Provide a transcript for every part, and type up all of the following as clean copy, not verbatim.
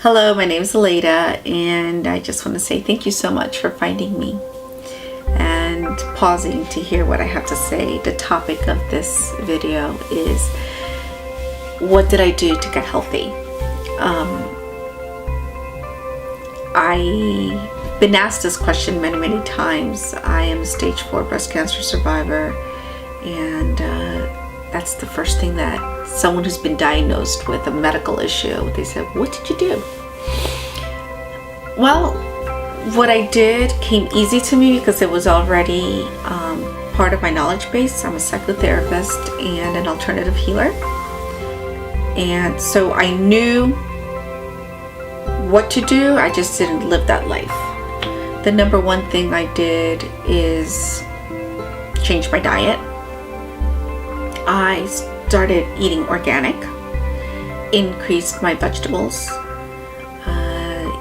Hello, my name is Aleda, and I just want to say thank you so much for finding me and pausing to hear what I have to say. The topic of this video is, what did I do to get healthy? I've been asked this question many times. I am a stage 4 breast cancer survivor, and that's the first thing that someone who's been diagnosed with a medical issue, they said, what did you do? Well, what I did came easy to me because it was already part of my knowledge base. I'm a psychotherapist and an alternative healer, and so I knew what to do. I just didn't live that life. The number one thing I did is change my diet. I started eating organic, increased my vegetables,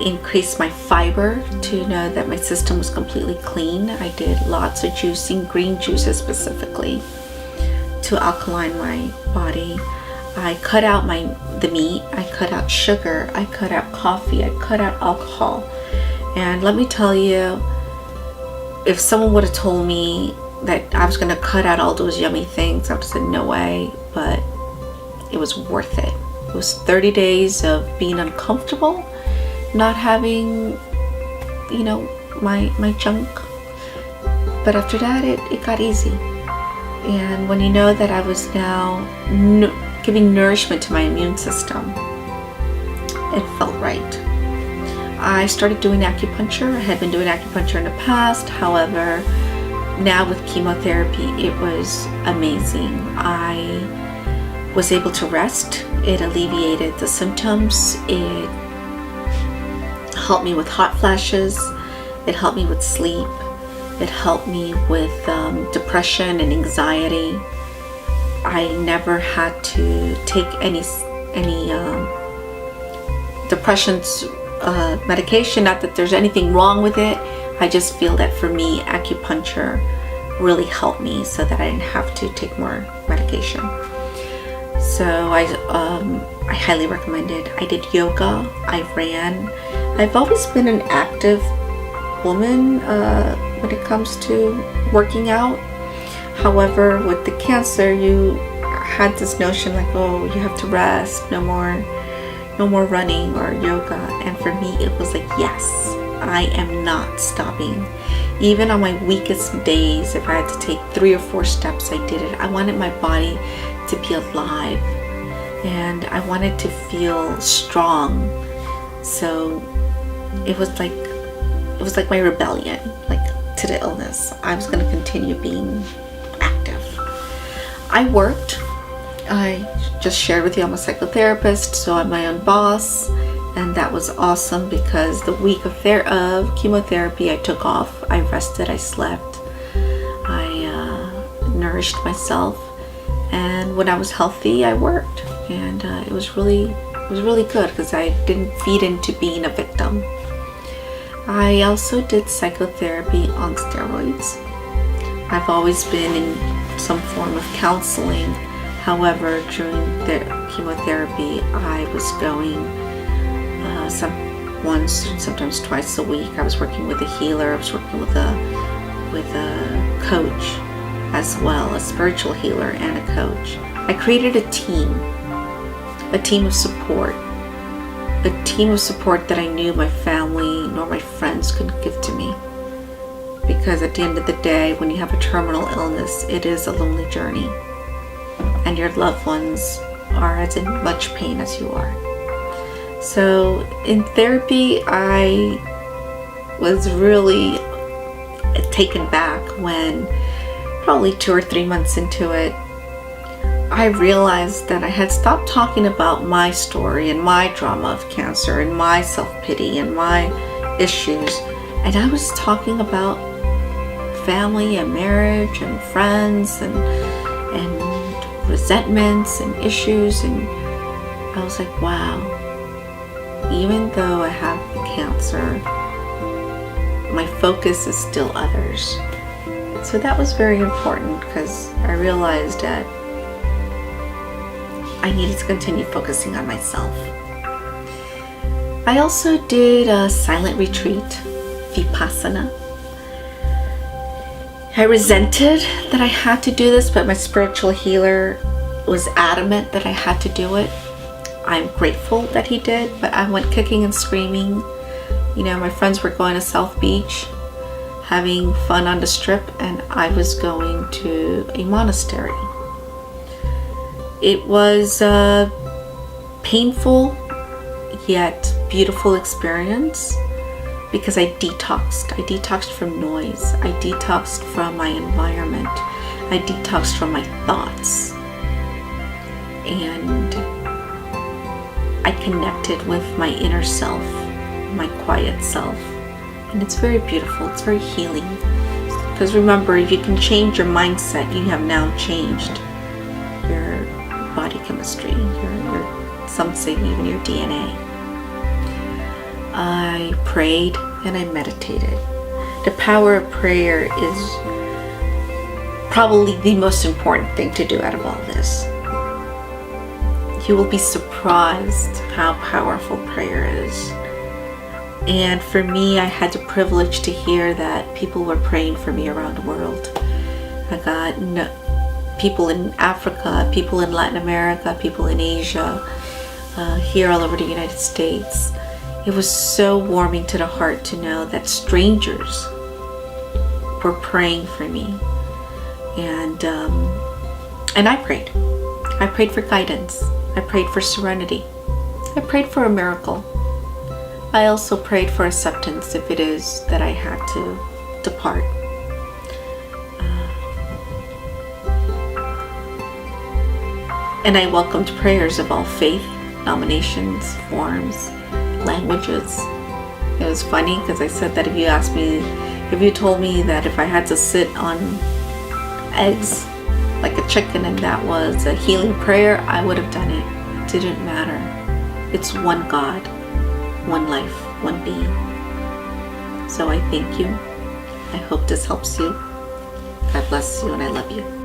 increased my fiber to know that my system was completely clean. I did lots of juicing, green juices specifically, to alkaline my body. I cut out the meat, I cut out sugar, I cut out coffee, I cut out alcohol. And let me tell you, if someone would have told me that I was going to cut out all those yummy things, I would have said no way, but it was worth it. It was 30 days of being uncomfortable, not having, my junk. But after that, it got easy. And when you know that I was now giving nourishment to my immune system, it felt right. I started doing acupuncture. I had been doing acupuncture in the past. However, now with chemotherapy, it was amazing. I was able to rest. It alleviated the symptoms. It helped me with hot flashes. It helped me with sleep. It helped me with depression and anxiety. I never had to take any depressions medication. Not that there's anything wrong with it. I just feel that for me, acupuncture really helped me so that I didn't have to take more medication. So I highly recommend it. I did yoga, I ran. I've always been an active woman when it comes to working out. However, with the cancer, you had this notion like, oh, you have to rest, no more running or yoga. And for me, it was like, yes, I am not stopping. Even on my weakest days, if I had to take 3 or 4 steps, I did it. I wanted my body to be alive, and I wanted to feel strong. So it was like my rebellion, like to the illness. I was going to continue being active. I worked. I just shared with you, I'm a psychotherapist, so I'm my own boss. And that was awesome because the week of chemotherapy, I took off. I rested, I slept, I nourished myself, and when I was healthy, I worked. And it was really good because I didn't feed into being a victim. I also did psychotherapy on steroids. I've always been in some form of counseling. However, during the chemotherapy, I was going sometimes twice a week. I was working with a healer. I was working with a coach as well, a spiritual healer and a coach. I created a team of support, that I knew my family nor my friends couldn't give to me. Because at the end of the day, when you have a terminal illness, it is a lonely journey, and your loved ones are as in much pain as you are. So in therapy, I was really taken back when, probably 2 or 3 months into it, I realized that I had stopped talking about my story and my drama of cancer and my self-pity and my issues, and I was talking about family and marriage and friends and resentments and issues. And I was like, wow, even though I have cancer, my focus is still others. So that was very important because I realized that I needed to continue focusing on myself. I also did a silent retreat, Vipassana. I resented that I had to do this, but my spiritual healer was adamant that I had to do it. I'm grateful that he did, but I went kicking and screaming. You know, my friends were going to South Beach, having fun on the strip, and I was going to a monastery. It was a painful yet beautiful experience because I detoxed. I detoxed from noise. I detoxed from my environment. I detoxed from my thoughts. And I connected with my inner self, my quiet self. And it's very beautiful. It's very healing. Because remember, if you can change your mindset, you have now changed your body chemistry, your some say even your DNA. I prayed and I meditated. The power of prayer is probably the most important thing to do out of all this. You will be surprised how powerful prayer is. And for me, I had the privilege to hear that people were praying for me around the world. I got people in Africa, people in Latin America, people in Asia, here all over the United States. It was so warming to the heart to know that strangers were praying for me. And I prayed. I prayed for guidance. I prayed for serenity. I prayed for a miracle. I also prayed for acceptance if it is that I had to depart. And I welcomed prayers of all faith, denominations, forms, languages. It was funny because I said that if you told me that if I had to sit on eggs like a chicken and that was a healing prayer, I would have done it. It didn't matter. It's one God, one life, one being. So I thank you. I hope this helps you. God bless you and I love you.